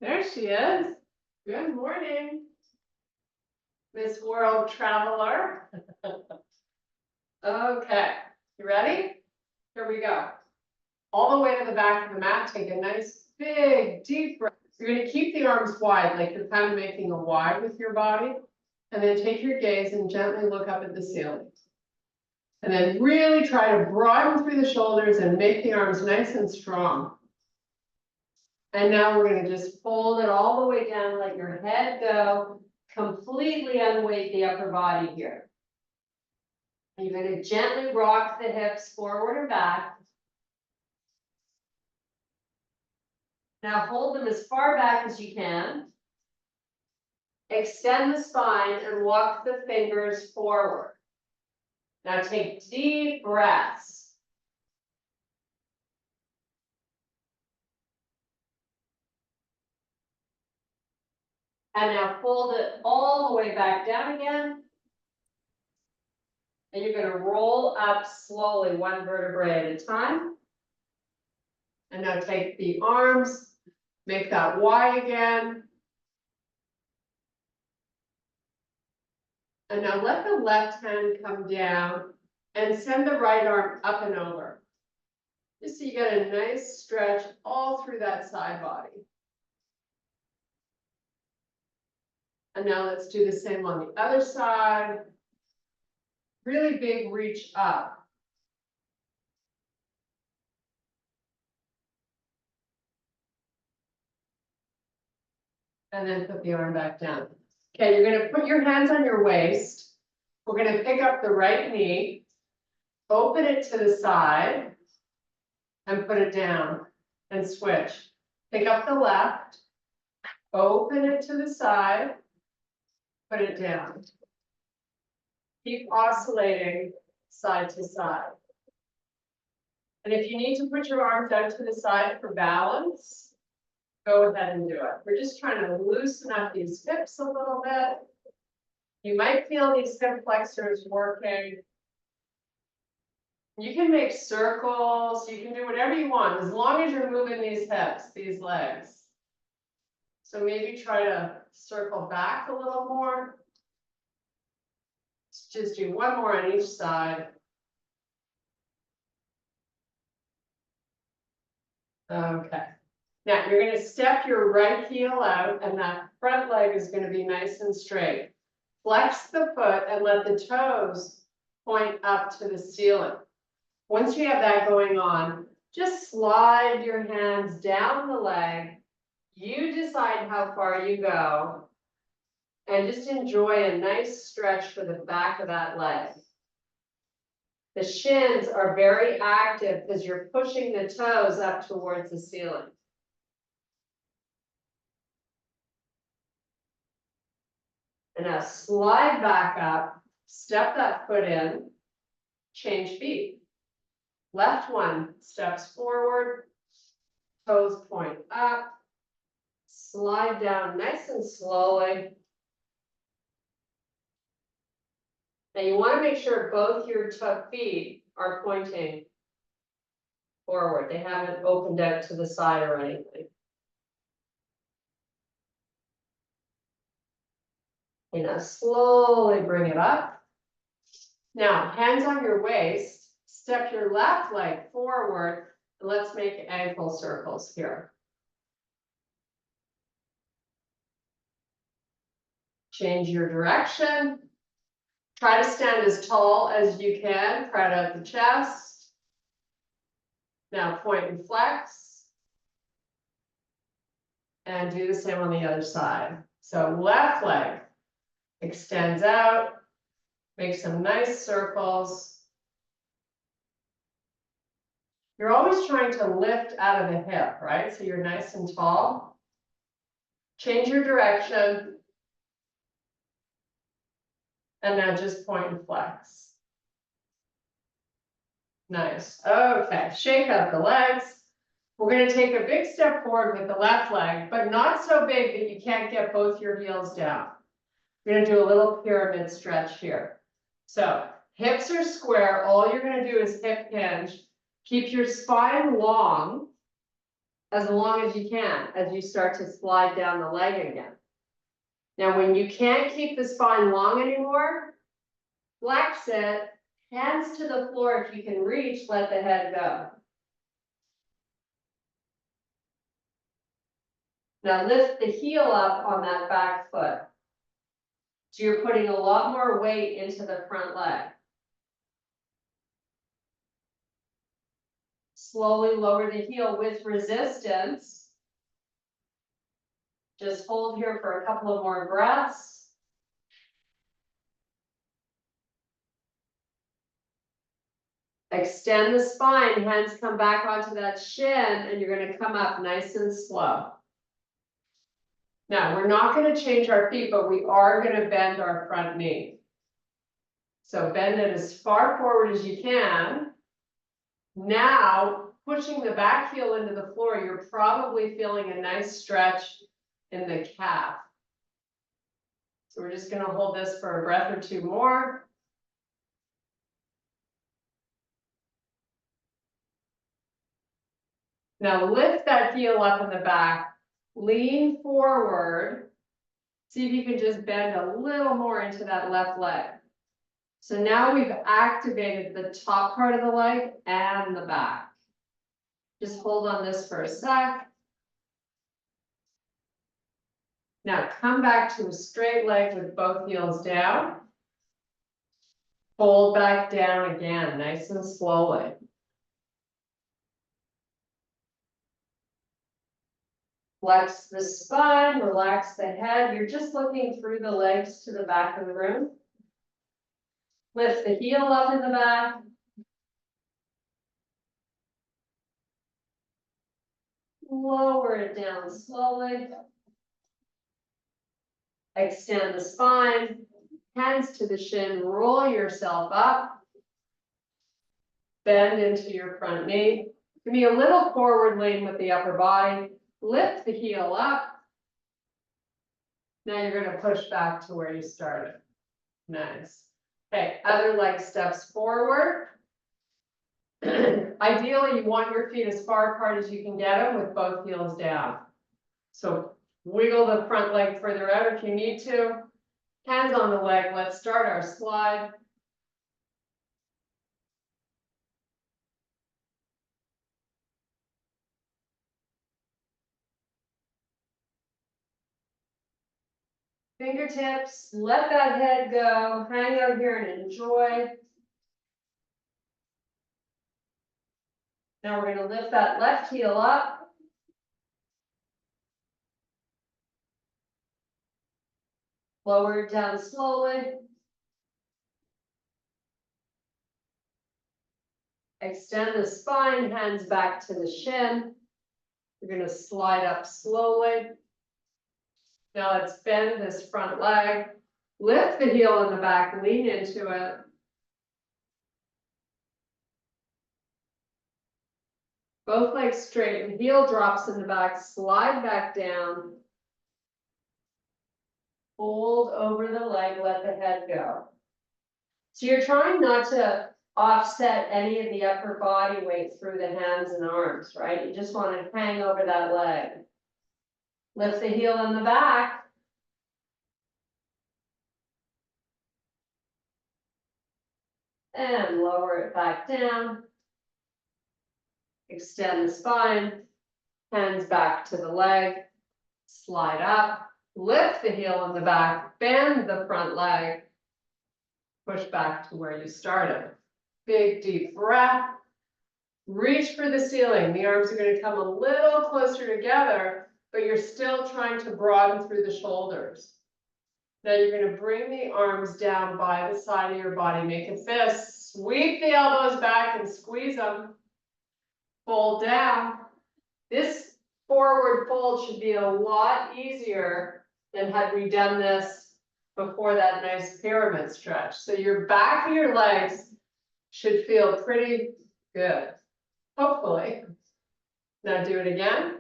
There she is. Good morning, Miss World Traveler. Okay, you ready? Here we go. All the way to the back of the mat, take a nice big deep breath. You're going to keep the arms wide, like you're kind of making a Y with your body. And then take your gaze and gently look up at the ceiling. And then really try to broaden through the shoulders and make the arms nice and strong. And now we're going to just fold it all the way down, let your head go, completely unweight the upper body here. And you're going to gently rock the hips forward and back. Now hold them as far back as you can. Extend the spine and walk the fingers forward. Now take deep breaths. And now fold it all the way back down again. And you're going to roll up slowly, one vertebrae at a time. And now take the arms, make that Y again. And now let the left hand come down and send the right arm up and over. Just so you get a nice stretch all through that side body. And now let's do the same on the other side. Really big reach up. And then put the arm back down. Okay, you're going to put your hands on your waist. We're going to pick up the right knee, open it to the side, and put it down, and switch. Pick up the left, open it to the side, put it down. Keep oscillating side to side. And if you need to put your arms out to the side for balance, go ahead and do it. We're just trying to loosen up these hips a little bit. You might feel these hip flexors working. You can make circles, you can do whatever you want, as long as you're moving these hips, these legs. So maybe try to circle back a little more. Just do one more on each side. Okay. Now you're going to step your right heel out and that front leg is going to be nice and straight. Flex the foot and let the toes point up to the ceiling. Once you have that going on, just slide your hands down the leg. You decide how far you go and just enjoy a nice stretch for the back of that leg. The shins are very active because you're pushing the toes up towards the ceiling. And now slide back up, step that foot in, change feet. Left one steps forward, toes point up, slide down nice and slowly. Now you want to make sure both your feet are pointing forward. They haven't opened out to the side or anything. You know, slowly bring it up. Now, hands on your waist, step your left leg forward, and let's make ankle circles here. Change your direction. Try to stand as tall as you can, proud out the chest. Now point and flex. And do the same on the other side. So left leg extends out, make some nice circles. You're always trying to lift out of the hip, right? So you're nice and tall. Change your direction. And now just point and flex. Nice. Okay, shake out the legs. We're going to take a big step forward with the left leg, but not so big that you can't get both your heels down. We're going to do a little pyramid stretch here. So hips are square. All you're going to do is hip hinge. Keep your spine long. as long as you can, as you start to slide down the leg again. Now, when you can't keep the spine long anymore, flex it, hands to the floor. If you can reach, let the head go. Now lift the heel up on that back foot. So you're putting a lot more weight into the front leg. Slowly lower the heel with resistance. Just hold here for a couple of more breaths. Extend the spine, hands come back onto that shin, and you're going to come up nice and slow. Now, we're not going to change our feet, but we are going to bend our front knee. So bend it as far forward as you can. Now, pushing the back heel into the floor, you're probably feeling a nice stretch in the calf. So we're just going to hold this for a breath or two more. Now lift that heel up in the back, lean forward. See if you can just bend a little more into that left leg. So now we've activated the top part of the leg and the back. Just hold on this for a sec. Now come back to a straight leg with both heels down. Fold back down again, nice and slowly. Flex the spine, relax the head. You're just looking through the legs to the back of the room. Lift the heel up in the back. Lower it down slowly. Extend the spine, hands to the shin, roll yourself up. Bend into your front knee. Give me a little forward lean with the upper body. Lift the heel up. Now you're going to push back to where you started. Nice. Okay, other leg steps forward. Ideally, you want your feet as far apart as you can get them with both heels down. So wiggle the front leg further out if you need to. Hands on the leg. Let's start our slide. Fingertips, let that head go, hang out here and enjoy. Now we're going to lift that left heel up. Lower it down slowly. Extend the spine, hands back to the shin. We're going to slide up slowly. Now let's bend this front leg. Lift the heel in the back, lean into it. Both legs straight, the heel drops in the back, slide back down. Fold over the leg, let the head go. So you're trying not to offset any of the upper body weight through the hands and arms, right? You just want to hang over that leg. Lift the heel in the back. And lower it back down. Extend the spine, hands back to the leg, slide up, lift the heel in the back, bend the front leg, push back to where you started. Big deep breath, reach for the ceiling. The arms are going to come a little closer together, but you're still trying to broaden through the shoulders. Now you're going to bring the arms down by the side of your body, make a fist, sweep the elbows back and squeeze them. Fold down. This forward fold should be a lot easier than had we done this before that nice pyramid stretch. So your back of your legs should feel pretty good, hopefully. Now do it again.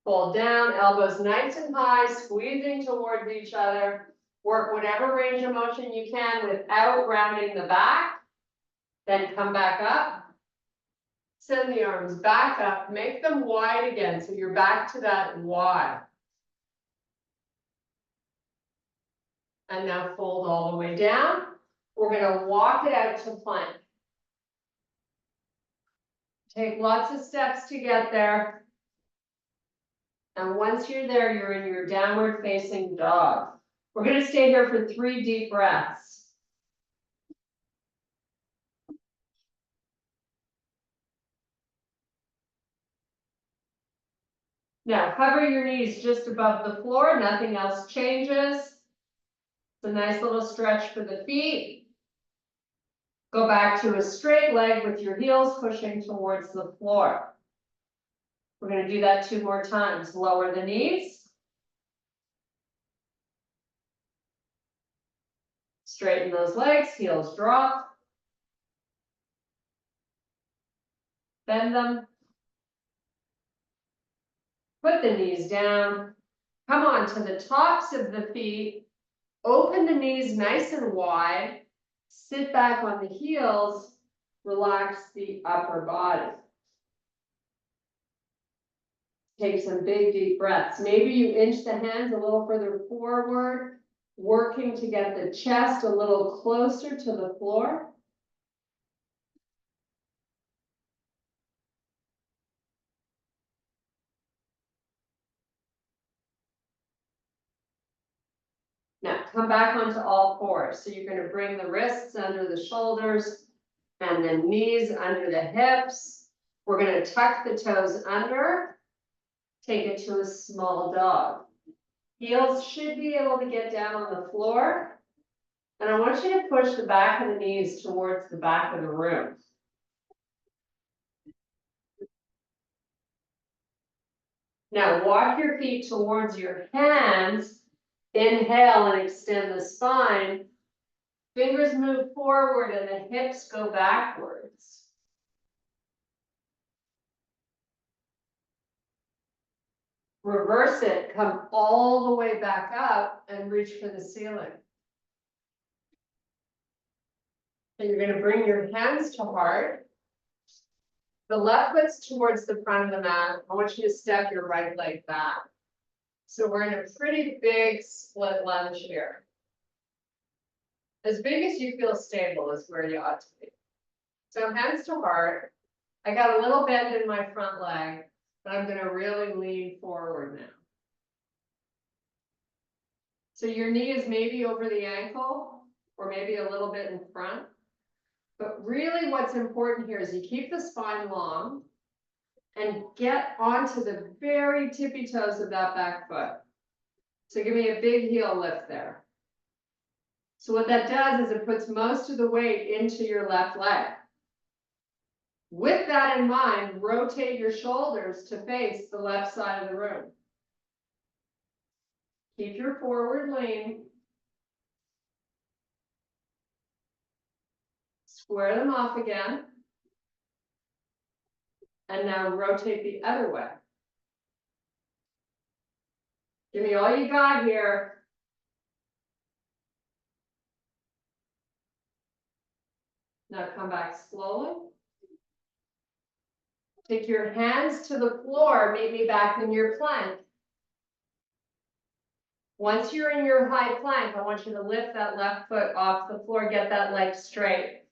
Fold down, elbows nice and high, squeezing towards each other. Work whatever range of motion you can without rounding the back. Then come back up. Send the arms back up, make them wide again, so you're back to that Y. And now fold all the way down. We're gonna walk it out to plank. Take lots of steps to get there. And once you're there, you're in your downward facing dog. We're gonna stay here for 3 deep breaths. Now cover your knees just above the floor, nothing else changes. It's a nice little stretch for the feet. Go back to a straight leg with your heels pushing towards the floor. We're going to do that 2 more times. Lower the knees. Straighten those legs, heels drop. Bend them. Put the knees down. Come on to the tops of the feet. Open the knees nice and wide. Sit back on the heels. Relax the upper body. Take some big deep breaths. Maybe you inch the hands a little further forward, working to get the chest a little closer to the floor. Now come back onto all fours. So you're going to bring the wrists under the shoulders and the knees under the hips. We're going to tuck the toes under, take it to a small dog. Heels should be able to get down on the floor. And I want you to push the back of the knees towards the back of the room. Now walk your feet towards your hands. Inhale and extend the spine. Fingers move forward and the hips go backwards. Reverse it, come all the way back up and reach for the ceiling. And you're going to bring your hands to heart. The left foot's towards the front of the mat. I want you to step your right leg back. So we're in a pretty big split lunge here. As big as you feel stable is where you ought to be. So hands to heart. I got a little bend in my front leg, but I'm going to really lean forward now. So your knee is maybe over the ankle or maybe a little bit in front. But really what's important here is you keep the spine long and get onto the very tippy toes of that back foot. So give me a big heel lift there. So what that does is it puts most of the weight into your left leg. With that in mind, rotate your shoulders to face the left side of the room. Keep your forward lean. Square them off again. And now rotate the other way. Give me all you got here. Now come back slowly. Take your hands to the floor, meet me back in your plank. Once you're in your high plank, I want you to lift that left foot off the floor, get that leg straight.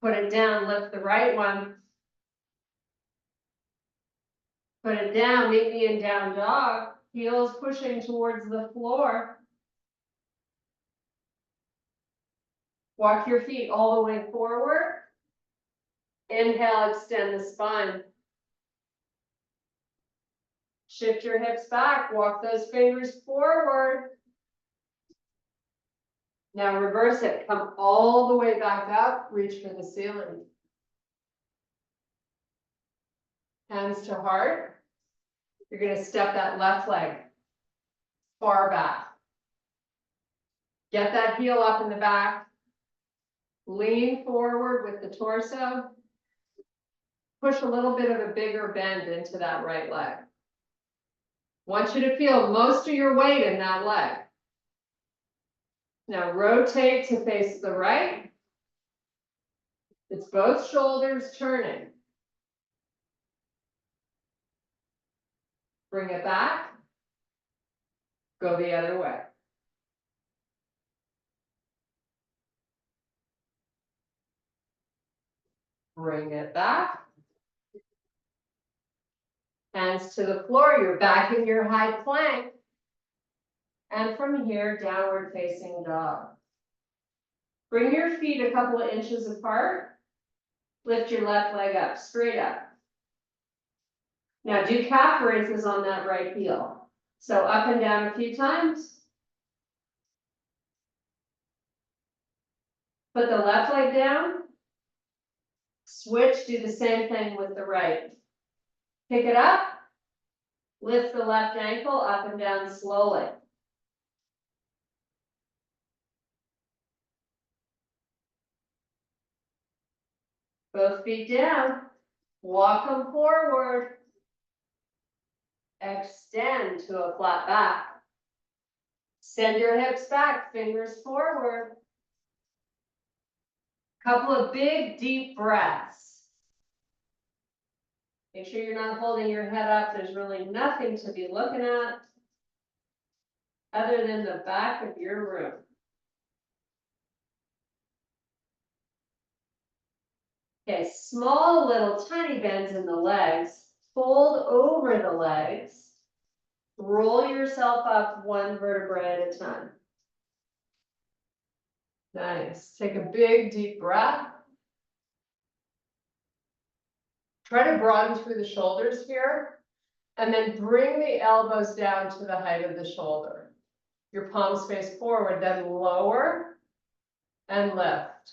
Put it down, lift the right one. Put it down, meet me in down dog. Heels pushing towards the floor. Walk your feet all the way forward. Inhale, extend the spine. Shift your hips back, walk those fingers forward. Now reverse it, come all the way back up, reach for the ceiling. Hands to heart. You're going to step that left leg far back. Get that heel up in the back. Lean forward with the torso. Push a little bit of a bigger bend into that right leg. Want you to feel most of your weight in that leg. Now rotate to face the right. It's both shoulders turning. Bring it back. Go the other way. Bring it back. Hands to the floor, you're back in your high plank. And from here, downward facing dog. Bring your feet a couple of inches apart. Lift your left leg up, straight up. Now do calf raises on that right heel. So up and down a few times. Put the left leg down. Switch, do the same thing with the right. Pick it up. Lift the left ankle up and down slowly. Both feet down. Walk them forward. Extend to a flat back. Send your hips back, fingers forward. Couple of big, deep breaths. Make sure you're not holding your head up. There's really nothing to be looking at other than the back of your room. Okay, small little tiny bends in the legs. Fold over the legs. Roll yourself up one vertebrae at a time. Nice. Take a big, deep breath. Try to broaden through the shoulders here, and then bring the elbows down to the height of the shoulder. Your palms face forward, then lower and lift.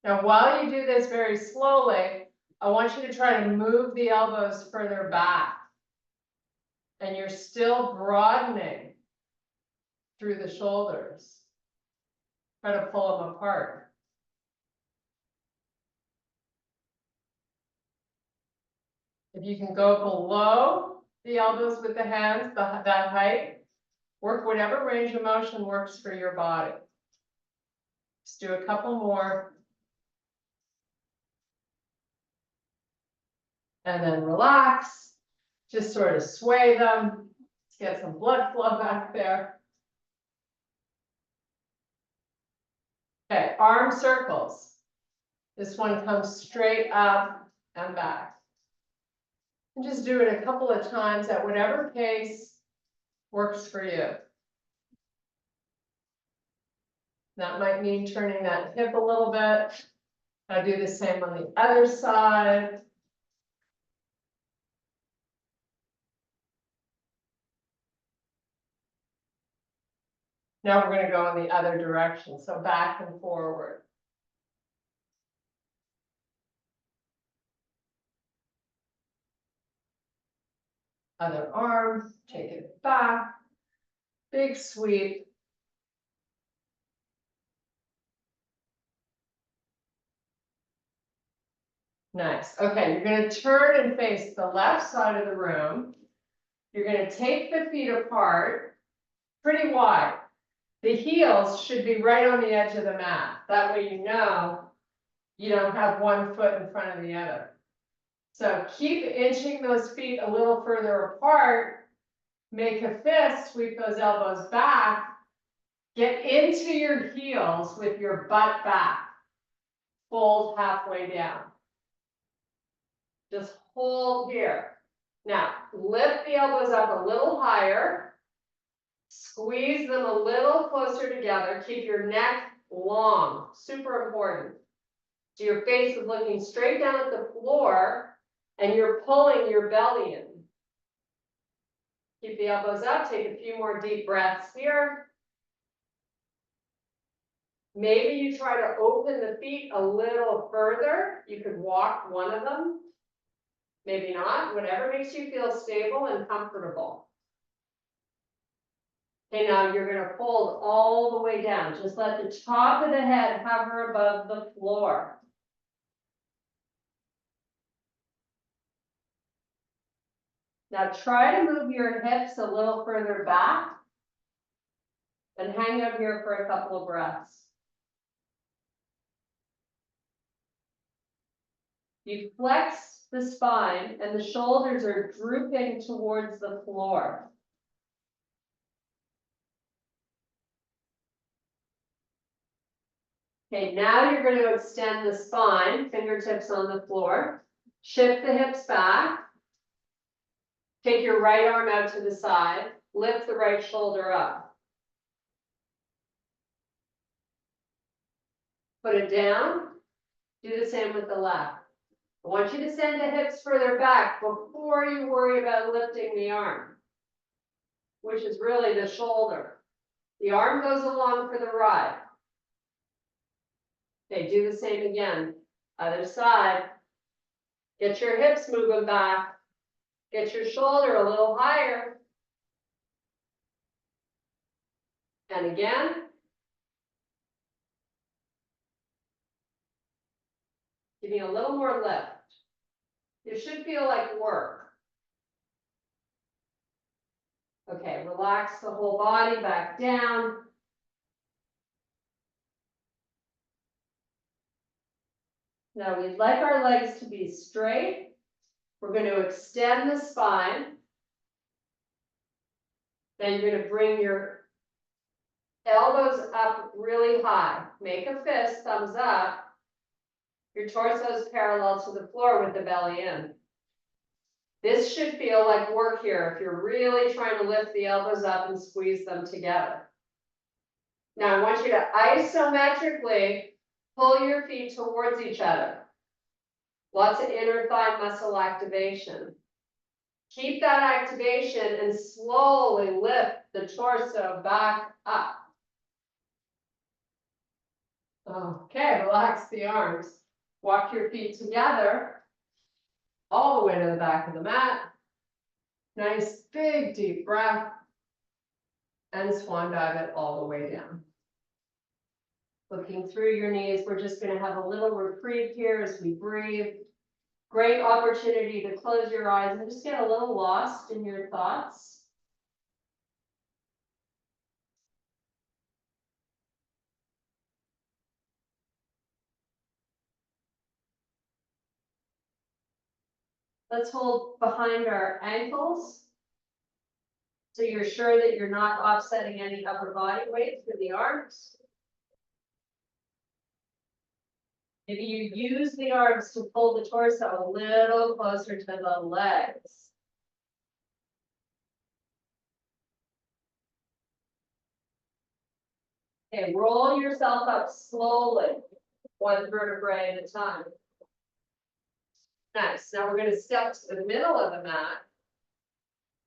Now, while you do this very slowly, I want you to try to move the elbows further back. And you're still broadening through the shoulders. Try to pull them apart. If you can go below the elbows with the hands, that height, work whatever range of motion works for your body. Just do a couple more. And then relax. Just sort of sway them. Let's get some blood flow back there. Okay, arm circles. This one comes straight up and back. And just do it a couple of times at whatever pace works for you. That might mean turning that hip a little bit. I'll do the same on the other side. Now we're going to go in the other direction, so back and forward. Other arm, take it back, big sweep. Nice. Okay, you're going to turn and face the left side of the room. You're going to take the feet apart pretty wide. The heels should be right on the edge of the mat. That way you know you don't have one foot in front of the other. So keep inching those feet a little further apart. Make a fist, sweep those elbows back. Get into your heels with your butt back. Fold halfway down. Just hold here. Now, lift the elbows up a little higher. Squeeze them a little closer together. Keep your neck long, super important. So your face is looking straight down at the floor and you're pulling your belly in. Keep the elbows up, take a few more deep breaths here. Maybe you try to open the feet a little further. You could walk one of them. Maybe not, whatever makes you feel stable and comfortable. Okay, now you're going to fold all the way down. Just let the top of the head hover above the floor. Now try to move your hips a little further back and hang up here for a couple of breaths. You flex the spine and the shoulders are drooping towards the floor. Okay, now you're going to extend the spine, fingertips on the floor. Shift the hips back. Take your right arm out to the side. Lift the right shoulder up. Put it down. Do the same with the left. I want you to send the hips further back before you worry about lifting the arm, which is really the shoulder. The arm goes along for the ride. Okay, do the same again. Other side. Get your hips moving back. Get your shoulder a little higher. And again. Give me a little more lift. It should feel like work. Okay, relax the whole body back down. Now we'd like our legs to be straight. We're going to extend the spine. Then you're going to bring your elbows up really high. Make a fist, thumbs up. Your torso is parallel to the floor with the belly in. This should feel like work here if you're really trying to lift the elbows up and squeeze them together. Now I want you to isometrically pull your feet towards each other. Lots of inner thigh muscle activation. Keep that activation and slowly lift the torso back up. Okay, relax the arms. Walk your feet together all the way to the back of the mat. Nice big deep breath. And swan dive it all the way down. Looking through your knees, we're just going to have a little reprieve here as we breathe. Great opportunity to close your eyes and just get a little lost in your thoughts. Let's hold behind our ankles. So you're sure that you're not offsetting any upper body weight through the arms. Maybe you use the arms to pull the torso a little closer to the legs. Okay, roll yourself up slowly, one vertebrae at a time. Nice. Now we're going to step to the middle of the mat.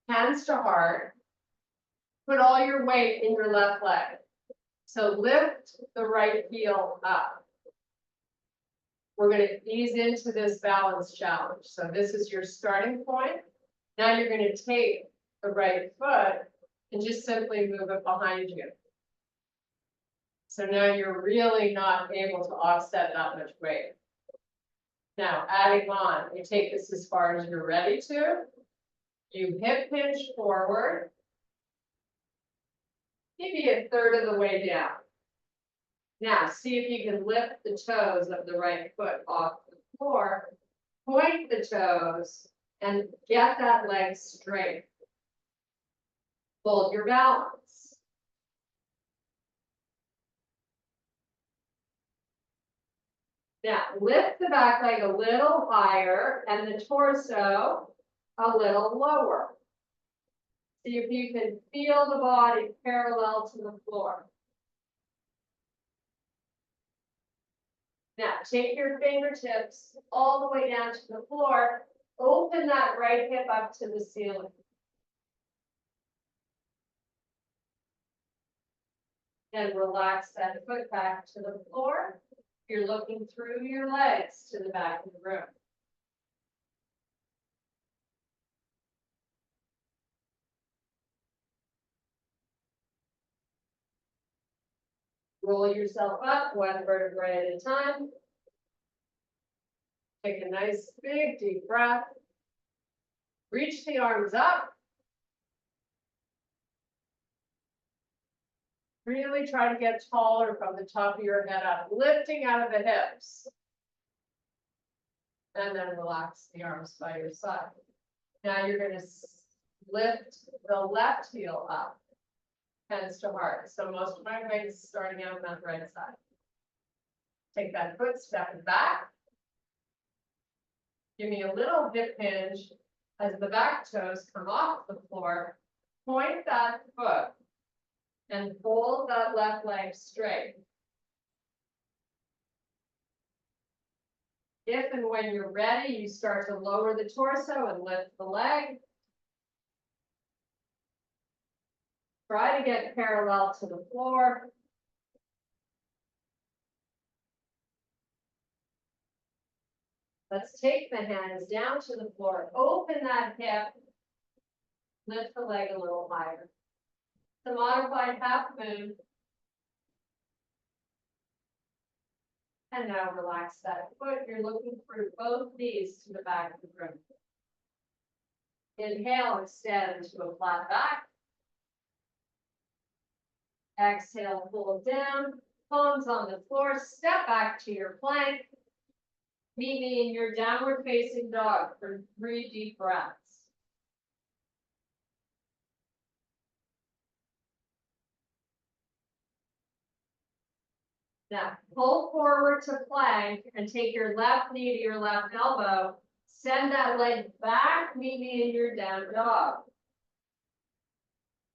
Hands to heart. Put all your weight in your left leg. So lift the right heel up. We're going to ease into this balance challenge. So this is your starting point. Now you're going to take the right foot and just simply move it behind you. So now you're really not able to offset that much weight. Now adding on, you take this as far as you're ready to. You hip hinge forward. Maybe a third of the way down. Now, see if you can lift the toes of the right foot off the floor, point the toes, and get that leg straight. Hold your balance. Now, lift the back leg a little higher and the torso a little lower. See if you can feel the body parallel to the floor. Now, take your fingertips all the way down to the floor. Open that right hip up to the ceiling. And relax that foot back to the floor. You're looking through your legs to the back of the room. Roll yourself up one vertebrae at a time. Take a nice big deep breath. Reach the arms up. Really try to get taller from the top of your head up, lifting out of the hips. And then relax the arms by your side. Now you're gonna lift the left heel up, hands to heart. So most of my weight is starting out on that right side. Take that foot, step it back. Give me a little hip hinge as the back toes come off the floor. Point that foot and fold that left leg straight. If and when you're ready, you start to lower the torso and lift the leg. Try to get parallel to the floor. Let's take the hands down to the floor, open that hip, lift the leg a little higher. The modified half moon. And now relax that foot. You're looking through both knees to the back of the room. Inhale, extend to a flat back. Exhale, pull down, palms on the floor, step back to your plank. Meet me in your downward facing dog for 3 deep breaths. Now, pull forward to plank and take your left knee to your left elbow. Send that leg back, meet me in your down dog.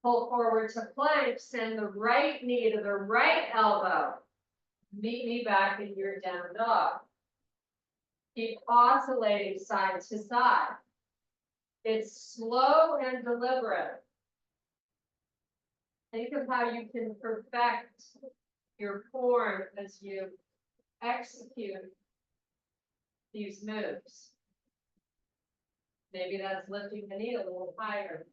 Pull forward to plank, send the right knee to the right elbow. Meet me back in your down dog. Keep oscillating side to side. It's slow and deliberate. Think of how you can perfect your form as you execute these moves. Maybe that's lifting the knee a little higher.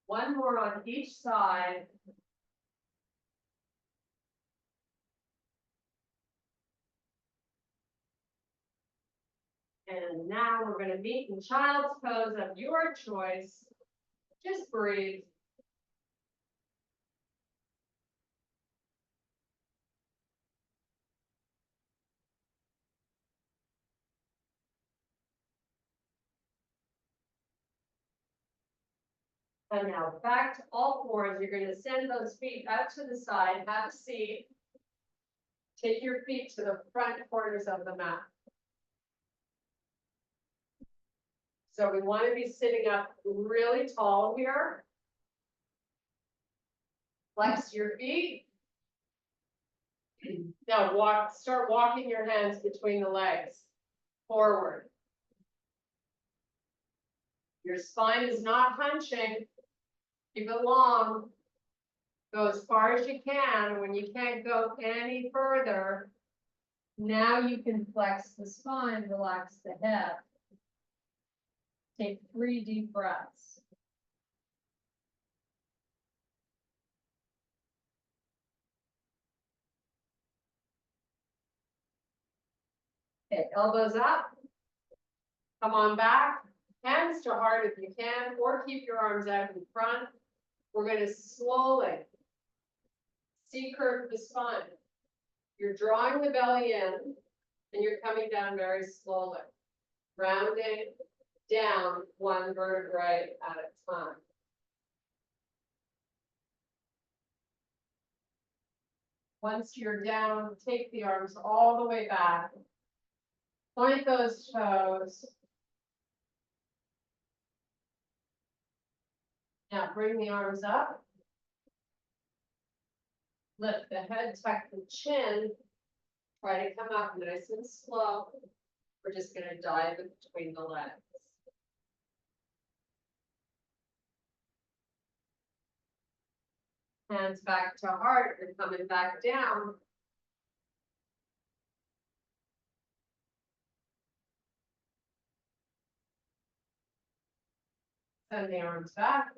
One more on each side. And now we're going to meet in child's pose of your choice. Just breathe. And now back to all fours. You're going to send those feet out to the side, have a seat. Take your feet to the front corners of the mat. So we want to be sitting up really tall here. Flex your feet. Now start walking your hands between the legs, forward. Your spine is not hunching. Keep it long. Go as far as you can. When you can't go any further, now you can flex the spine, relax the head. Take 3 deep breaths. Okay, elbows up. Come on back. Hands to heart if you can, or keep your arms out in front. We're going to slowly C-curve the spine. You're drawing the belly in, and you're coming down very slowly, rounding down 1 vertebrae at a time. Once you're down, take the arms all the way back. Point those toes. Now bring the arms up. Lift the head, tuck the chin. Try to come up nice and slow. We're just going to dive in between the legs. Hands back to heart, you're coming back down. Send the arms back.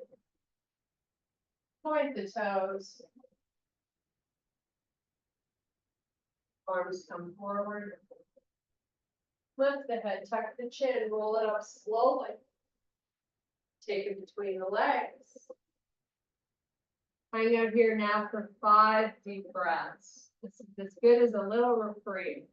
Point the toes. Arms come forward. Lift the head, tuck the chin, roll it up slowly. Take it between the legs. Hang out here now for 5 deep breaths. This is as good as a little reprieve.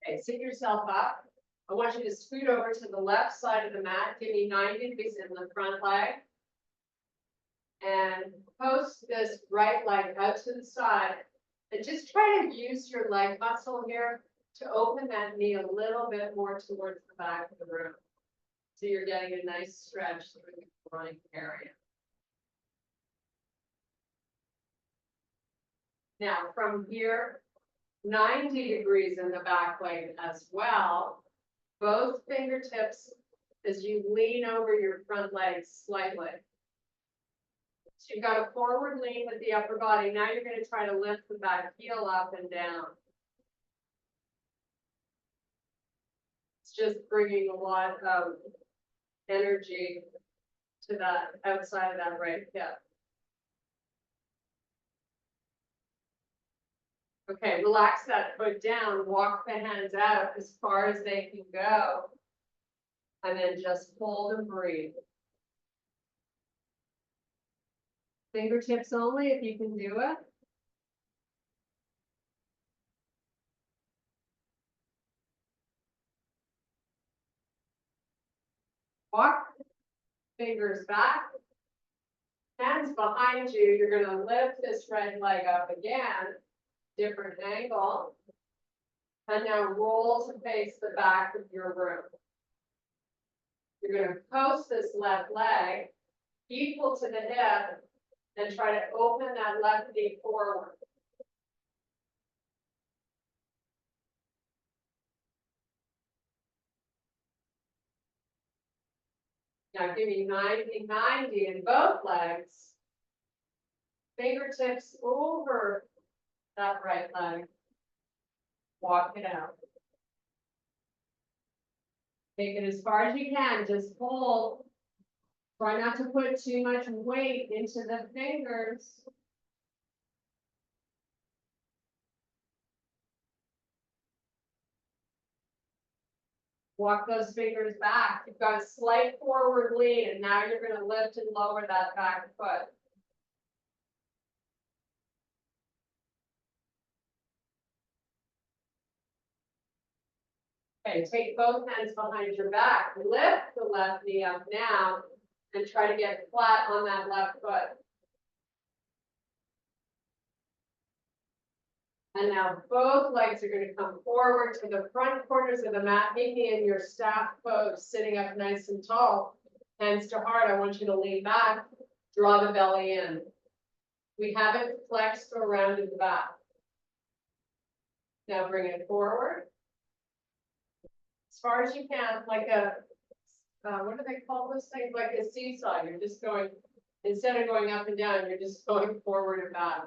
Okay, sit yourself up. I want you to scoot over to the left side of the mat. Give me 90 degrees in the front leg. And post this right leg out to the side. And just try to use your leg muscle here to open that knee a little bit more towards the back of the room. So you're getting a nice stretch through the groin area. Now from here, 90 degrees in the back leg as well. Both fingertips as you lean over your front leg slightly. So you've got a forward lean with the upper body. Now you're going to try to lift the back heel up and down. It's just bringing a lot of energy to that outside of that right hip. Okay, relax that foot down, walk the hands out as far as they can go. And then just hold and breathe. Fingertips only if you can do it. Walk, fingers back, hands behind you. You're going to lift this right leg up again, different angle. And now roll to face the back of your room. You're going to post this left leg equal to the hip and try to open that left knee forward. Now give me 90 in both legs. Fingertips over that right leg. Walk it out. Take it as far as you can, just hold. Try not to put too much weight into the fingers. Walk those fingers back. You've got a slight forward lean, and now you're going to lift and lower that back foot. Okay, take both hands behind your back. Lift the left knee up now, and try to get flat on that left foot. And now both legs are going to come forward to the front corners of the mat, making in your staff pose, sitting up nice and tall. Hands to heart, I want you to lean back, draw the belly in. We haven't flexed or rounded the back. Now bring it forward. As far as you can, like a, what do they call this thing? Like a seesaw. You're just going, instead of going up and down, you're just going forward and back.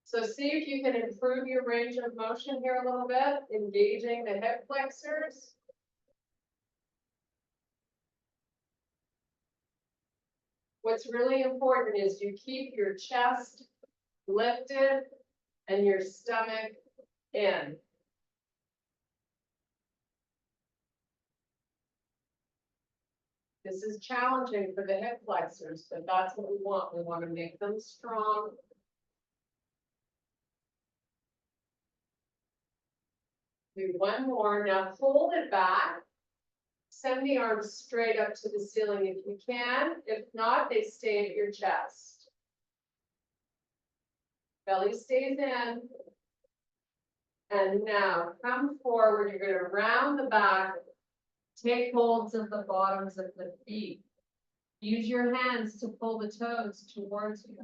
So see if you can improve your range of motion here a little bit, engaging the hip flexors. What's really important is you keep your chest lifted and your stomach in. This is challenging for the hip flexors, but that's what we want. We want to make them strong. Do one more. Now hold it back. Send the arms straight up to the ceiling if you can. If not, they stay at your chest. Belly stays in. And now come forward. You're going to round the back. Take holds of the bottoms of the feet. Use your hands to pull the toes towards you.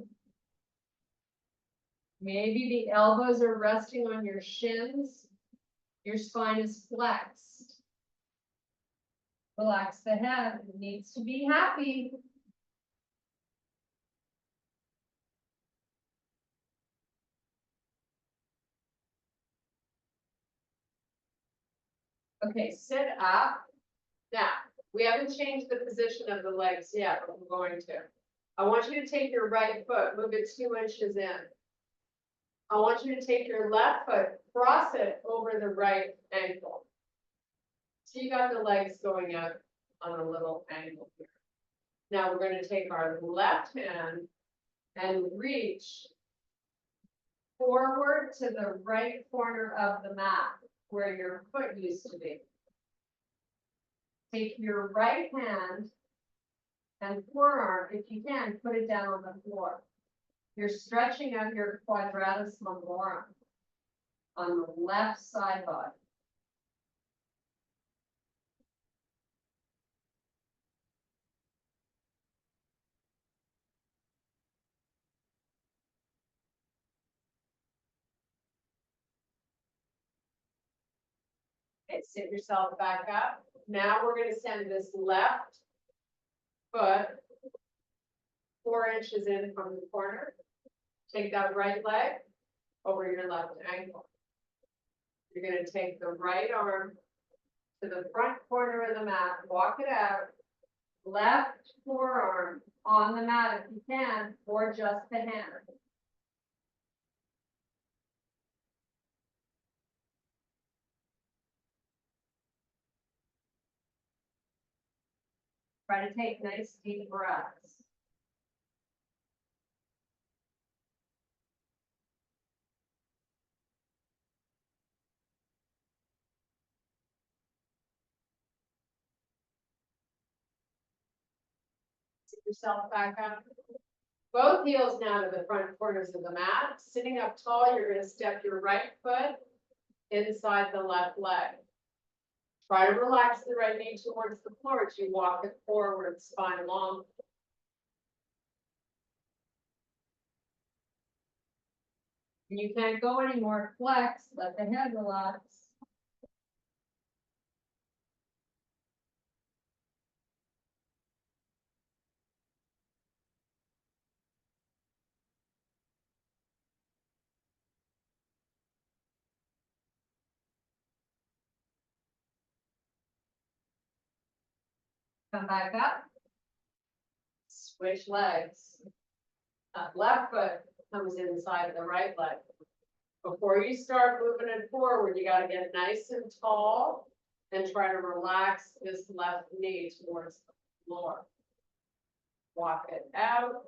Maybe the elbows are resting on your shins. Your spine is flexed. Relax the head. It needs to be happy. Okay, sit up. Now, We haven't changed the position of the legs yet, but we're going to. I want you to take your right foot, move it 2 inches in. I want you to take your left foot, cross it over the right ankle. So you got the legs going out on a little angle here. Now we're going to take our left hand and reach forward to the right corner of the mat where your foot used to be. Take your right hand and forearm, if you can, put it down on the floor. You're stretching out your quadratus lumborum on the left side body. Okay, sit yourself back up. Now we're going to send this left foot 4 inches in from the corner. Take that right leg over your left ankle. You're going to take the right arm to the front corner of the mat, walk it out, left forearm on the mat if you can, or just the hand. Try to take nice deep breaths. Sit yourself back up. Both heels now to the front corners of the mat. Sitting up tall, you're going to step your right foot inside the left leg. Try to relax the right knee towards the floor as you walk it forward, spine long. When you can't go anymore, flex, let the head relax. Come back up. Switch legs. Left foot comes inside the right leg. Before you start moving it forward, you got to get nice and tall and try to relax this left knee towards the floor. Walk it out.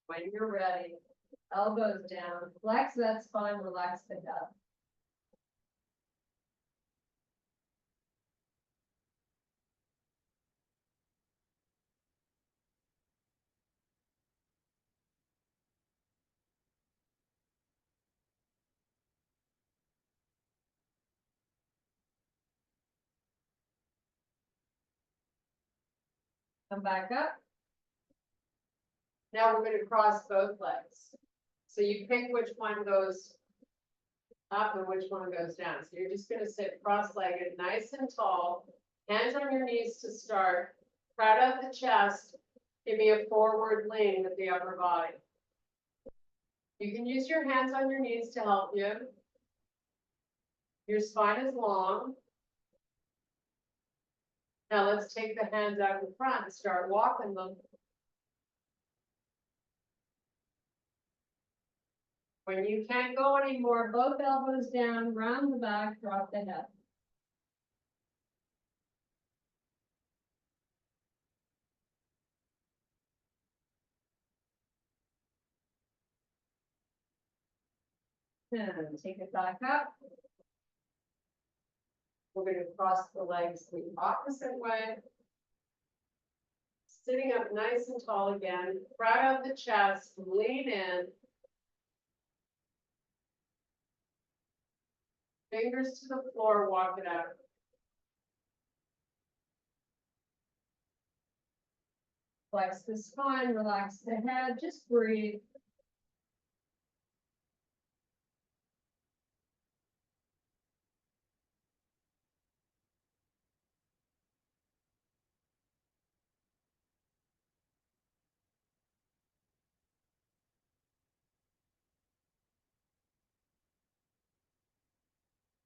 When you're ready, elbows down, flex that spine, relax the head. Come back up. Now we're going to cross both legs. So you pick which one goes up and which one goes down. So you're just going to sit cross-legged, nice and tall, hands on your knees to start, proud of the chest, give me a forward lean with the upper body. You can use your hands on your knees to help you. Your spine is long. Now let's take the hands out in front and start walking them. When you can't go anymore, both elbows down, round the back, drop the head. And take it back up. We're going to cross the legs the opposite way. Sitting up nice and tall again, proud of the chest, lean in. Fingers to the floor, walk it out. Flex the spine, relax the head, just breathe.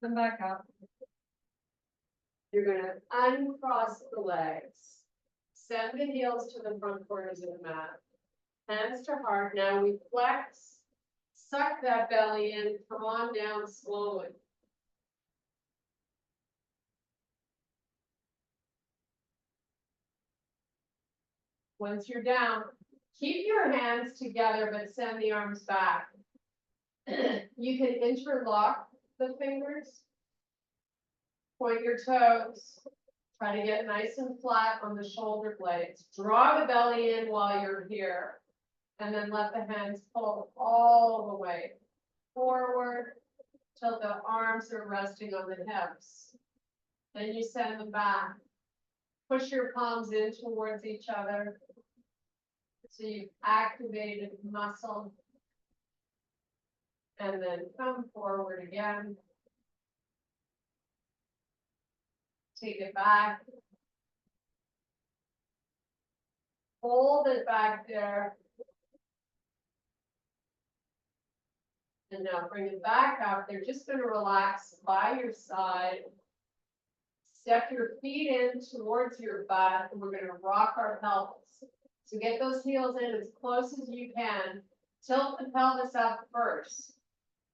Come back up. You're gonna uncross the legs. Send the heels to the front corners of the mat. Hands to heart. Now we flex. Suck that belly in. Come on down slowly. Once you're down, keep your hands together, but send the arms back. You can interlock the fingers. Point your toes. Try to get nice and flat on the shoulder blades. Draw the belly in while you're here. And then let the hands pull all the way forward till the arms are resting on the hips. Then you send them back. Push your palms in towards each other. So you've activated muscle. And then come forward again. Take it back. Hold it back there. And now bring it back up. They're just going to relax by your side. Step your feet in towards your butt, and we're going to rock our pelvis. So get those heels in as close as you can. Tilt the pelvis up first.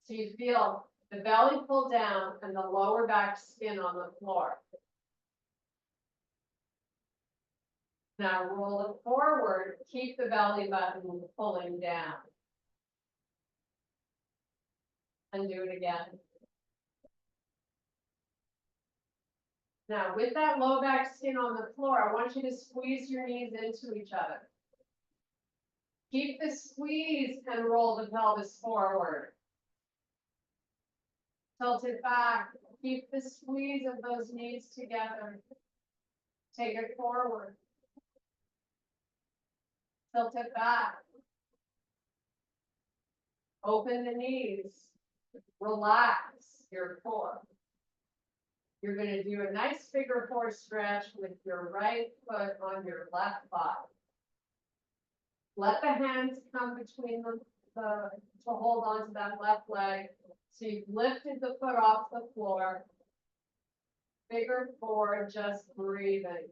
So you feel the belly pull down and the lower back spin on the floor. Now roll it forward. Keep the belly button pulling down. And do it again. Now, with that low back skin on the floor, I want you to squeeze your knees into each other. Keep the squeeze and roll the pelvis forward. Tilt it back. Keep the squeeze of those knees together. Take it forward. Tilt it back. Open the knees. Relax your core. You're going to do a nice figure four stretch with your right foot on your left thigh. Let the hands come between to hold on to that left leg. So you've lifted the foot off the floor. Figure four, just breathing.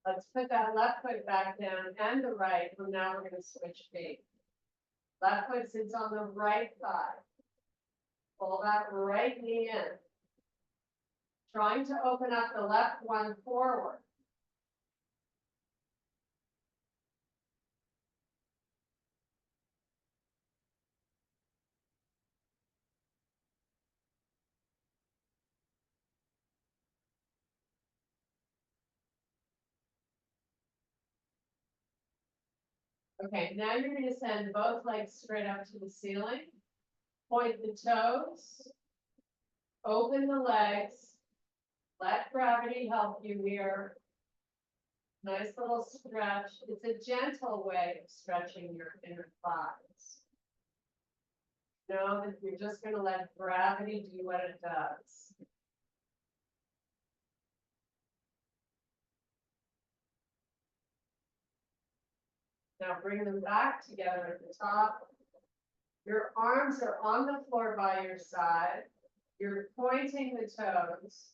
Let's put that left foot back down and the right. From now we're going to switch feet. Left foot sits on the right thigh. Pull that right knee in. Trying to open up the left one forward. Okay, now you're going to send both legs straight up to the ceiling. Point the toes. Open the legs. Let gravity help you here. Nice little stretch. It's a gentle way of stretching your inner thighs. Know that you're just going to let gravity do what it does. Now bring them back together at the top. Your arms are on the floor by your side. You're pointing the toes.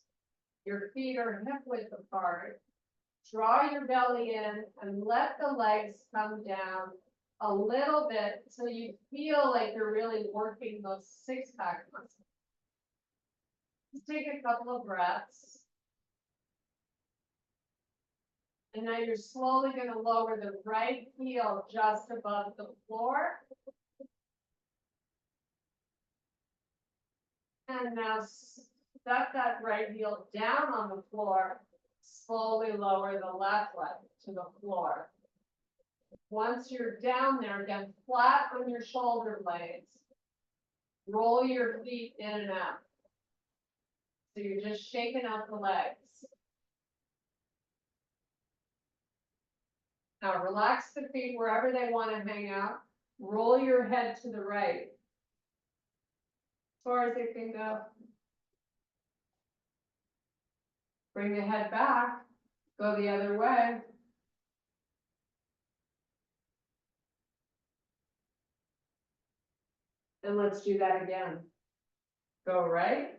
Your feet are hip width apart. Draw your belly in and let the legs come down a little bit so you feel like you're really working those six-pack muscles. Just take a couple of breaths. And now you're slowly going to lower the right heel just above the floor. And now step that right heel down on the floor. Slowly lower the left leg to the floor. Once you're down there, get flat on your shoulder blades. Roll your feet in and out. So you're just shaking out the legs. Now relax the feet wherever they want to hang out. roll your head to the right. As far as it can go. Bring the head back, go the other way. And let's do that again. Go right.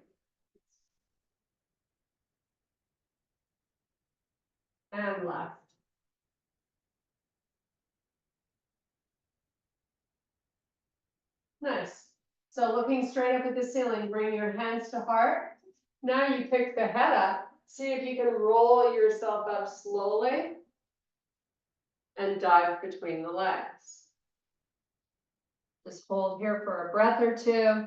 And left. Nice. So looking straight up at the ceiling, bring your hands to heart. Now you pick the head up. See if you can roll yourself up slowly and dive between the legs. Just hold here for a breath or two.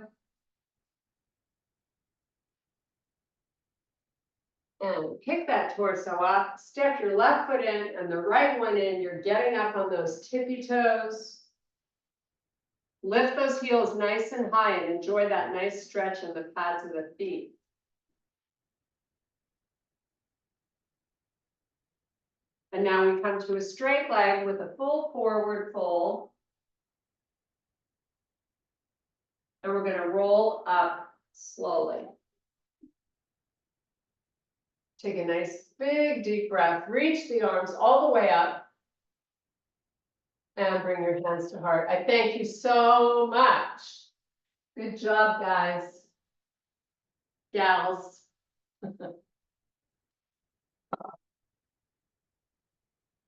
And kick that torso up, step your left foot in and the right one in. You're getting up on those tippy toes. Lift those heels nice and high and enjoy that nice stretch in the pads of the feet. And now we come to a straight leg with a full forward fold. And we're going to roll up slowly. Take a nice big deep breath. Reach the arms all the way up. And bring your hands to heart. I thank you so much. Good job, guys. Gals.